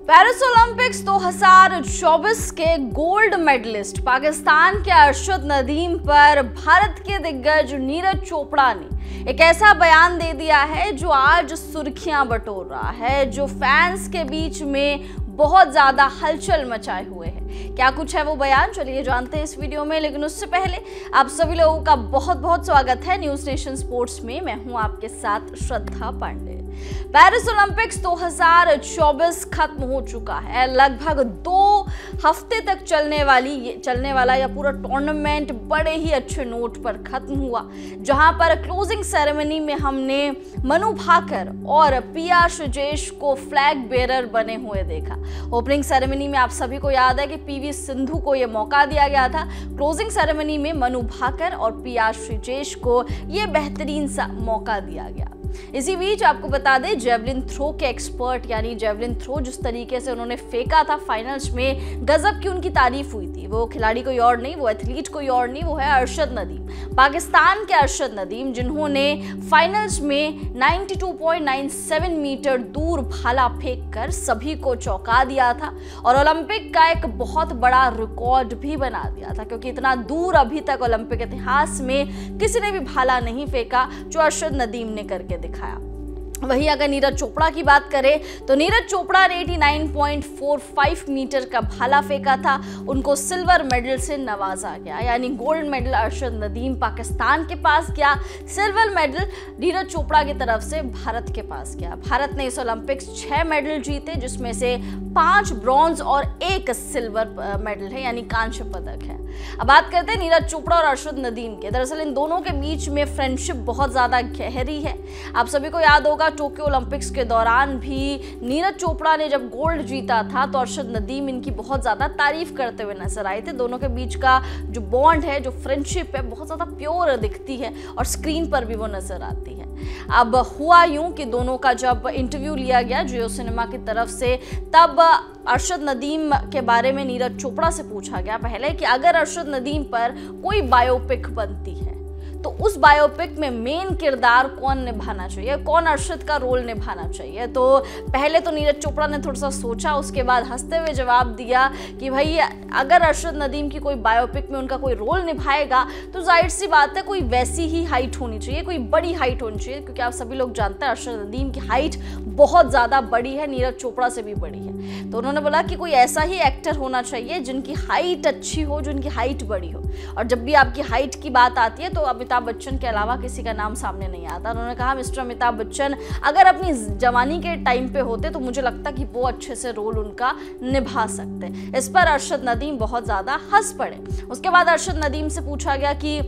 Paris Olympics 2024 के gold medallist Pakistan के अरशद नदीम पर भारत के दिग्गज नीरज चोपड़ा ने एक ऐसा बयान दे दिया है जो आज सुर्खियां बटोर रहा है, जो फैंस के बीच में बहुत ज्यादा हलचल मचाए हुए है। क्या कुछ है वो बयान, चलिए जानते हैं इस वीडियो में। लेकिन उससे पहले आप सभी लोगों का बहुत बहुत स्वागत है न्यूज नेशन स्पोर्ट्स में। मैं हूं आपके साथ श्रद्धा पांडे। पेरिस ओलंपिक्स 2024 खत्म हो चुका है। लगभग 2 हफ्ते तक चलने वाला यह पूरा टूर्नामेंट बड़े ही अच्छे नोट पर खत्म हुआ, जहां पर क्लोजिंग सेरेमनी में हमने मनु भाकर और पीआर श्रीजेश को फ्लैग बेरर बने हुए देखा। ओपनिंग सेरेमनी में आप सभी को याद है कि पीवी सिंधु को यह मौका दिया गया था। क्लोजिंग सेरेमनी में मनु भाकर और पीआर श्रीजेश को यह बेहतरीन सा मौका दिया गया। इसी बीच आपको बता दें, जेवलिन थ्रो के एक्सपर्ट यानी जेवलिन थ्रो जिस तरीके से उन्होंने फेंका था फाइनल्स में, गजब की उनकी तारीफ हुई थी। वो खिलाड़ी कोई और नहीं, वो एथलीट कोई और नहीं, वो है अरशद नदीम, पाकिस्तान के अरशद नदीम, जिन्होंने फाइनल्स में 92.97 मीटर दूर भाला फेंककर सभी को चौंका दिया था और ओलंपिक का एक बहुत बड़ा रिकॉर्ड भी बना दिया था, क्योंकि इतना दूर अभी तक ओलंपिक इतिहास में किसी ने भी भाला नहीं फेंका जो अरशद नदीम ने करके दिखाया। वहीं अगर नीरज चोपड़ा की बात करें तो नीरज चोपड़ा ने 89.45 मीटर का भाला फेंका था। उनको सिल्वर मेडल से नवाजा गया, यानी गोल्ड मेडल अरशद नदीम पाकिस्तान के पास गया, सिल्वर मेडल नीरज चोपड़ा की तरफ से भारत के पास गया। भारत ने इस ओलंपिक्स 6 मेडल जीते, जिसमें से 5 ब्रॉन्ज और 1 सिल्वर मेडल है, यानी कांस्य पदक है। अब बात करते हैं नीरज चोपड़ा और अरशद नदीम के। दरअसल इन दोनों के बीच में फ्रेंडशिप बहुत ज्यादा गहरी है। आप सभी को याद होगा टोक्यो ओलंपिक्स के दौरान भी नीरज चोपड़ा ने जब गोल्ड जीता था तो अरशद नदीम इनकी बहुत ज्यादा तारीफ करते हुए नजर आए थे। दोनों के बीच का जो बॉन्ड है, जो फ्रेंडशिप है, बहुत ज्यादा प्योर दिखती है और स्क्रीन पर भी वो नजर आती है। अब हुआ यूं कि दोनों का जब इंटरव्यू लिया गया जियो सिनेमा की तरफ से, तब अरशद नदीम के बारे में नीरज चोपड़ा से पूछा गया पहले कि अगर अरशद नदीम पर कोई बायोपिक बनती है तो उस बायोपिक में मेन किरदार कौन निभाना चाहिए, कौन अरशद का रोल निभाना चाहिए। तो पहले तो नीरज चोपड़ा ने थोड़ा सा सोचा, उसके बाद हंसते हुए जवाब दिया कि भाई अगर अरशद नदीम की कोई बायोपिक में उनका कोई रोल निभाएगा तो जाहिर सी बात है कोई वैसी ही हाइट होनी चाहिए, कोई बड़ी हाइट होनी चाहिए, क्योंकि आप सभी लोग जानते हैं अरशद नदीम की हाइट बहुत ज़्यादा बड़ी है, नीरज चोपड़ा से भी बड़ी है। तो उन्होंने बोला कि कोई ऐसा ही एक्टर होना चाहिए जिनकी हाइट अच्छी हो, जिनकी हाइट बड़ी हो। और जब भी आपकी हाइट की बात आती है तो अमिताभ बच्चन के अलावा किसी का नाम सामने नहीं आता। उन्होंने कहा मिस्टर अमिताभ बच्चन अगर अपनी जवानी के टाइम पे होते तो मुझे लगता कि वो अच्छे से रोल उनका निभा सकते। इस पर अरशद नदीम बहुत ज्यादा हंस पड़े। उसके बाद अरशद नदीम से पूछा गया कि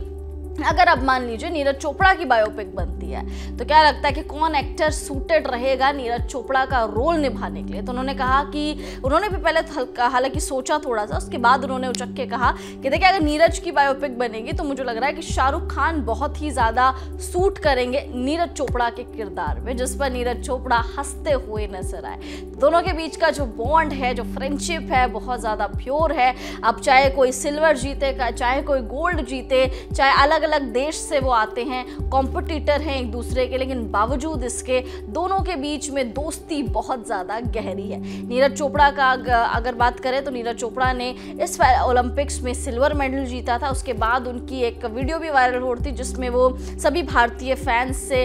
अगर अब मान लीजिए नीरज चोपड़ा की बायोपिक बनती है तो क्या लगता है कि कौन एक्टर सूटेड रहेगा नीरज चोपड़ा का रोल निभाने के लिए। तो उन्होंने कहा कि उन्होंने भी पहले हालांकि सोचा थोड़ा सा, उसके बाद उन्होंने उचक के कहा कि देखिए अगर नीरज की बायोपिक बनेगी तो मुझे लग रहा है कि शाहरुख खान बहुत ही ज़्यादा सूट करेंगे नीरज चोपड़ा के किरदार में, जिस पर नीरज चोपड़ा हंसते हुए नजर आए। दोनों के बीच का जो बॉन्ड है, जो फ्रेंडशिप है, बहुत ज़्यादा प्योर है। अब चाहे कोई सिल्वर जीते, चाहे कोई गोल्ड जीते, चाहे अलग अलग देश से वो आते हैं, कॉम्पिटिटर हैं एक दूसरे के, लेकिन बावजूद इसके दोनों के बीच में दोस्ती बहुत ज़्यादा गहरी है। नीरज चोपड़ा का अगर बात करें तो नीरज चोपड़ा ने इस ओलंपिक्स में सिल्वर मेडल जीता था। उसके बाद उनकी एक वीडियो भी वायरल हो रही थी जिसमें वो सभी भारतीय फैंस से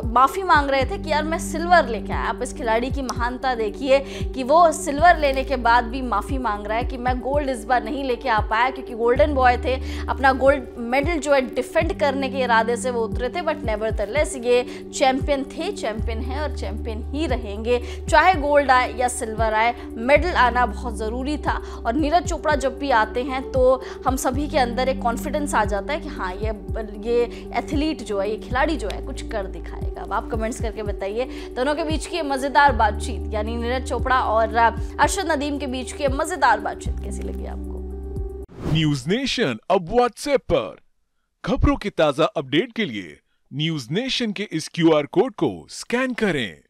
माफ़ी मांग रहे थे कि यार मैं सिल्वर लेके आया। आप इस खिलाड़ी की महानता देखिए कि वो सिल्वर लेने के बाद भी माफ़ी मांग रहा है कि मैं गोल्ड इस बार नहीं लेके आ पाया, क्योंकि गोल्डन बॉय थे, अपना गोल्ड मेडल जो है डिफेंड करने के इरादे से वो उतरे थे, बट नेवरदलेस ये चैंपियन थे, चैंपियन हैं और चैंपियन ही रहेंगे। चाहे गोल्ड आए या सिल्वर आए, मेडल आना बहुत ज़रूरी था। और नीरज चोपड़ा जब भी आते हैं तो हम सभी के अंदर एक कॉन्फिडेंस आ जाता है कि हाँ ये एथलीट जो है, ये खिलाड़ी जो है कुछ कर दिखाएगा। अब आप कमेंट्स करके बताइए दोनों के बीच की मज़ेदार बातचीत, यानी नीरज चोपड़ा और अरशद नदीम के बीच की मज़ेदार बातचीत कैसी लगी आपको। न्यूज नेशन अब व्हाट्सएप पर खबरों के ताजा अपडेट के लिए न्यूज नेशन के इस क्यूआर कोड को स्कैन करें।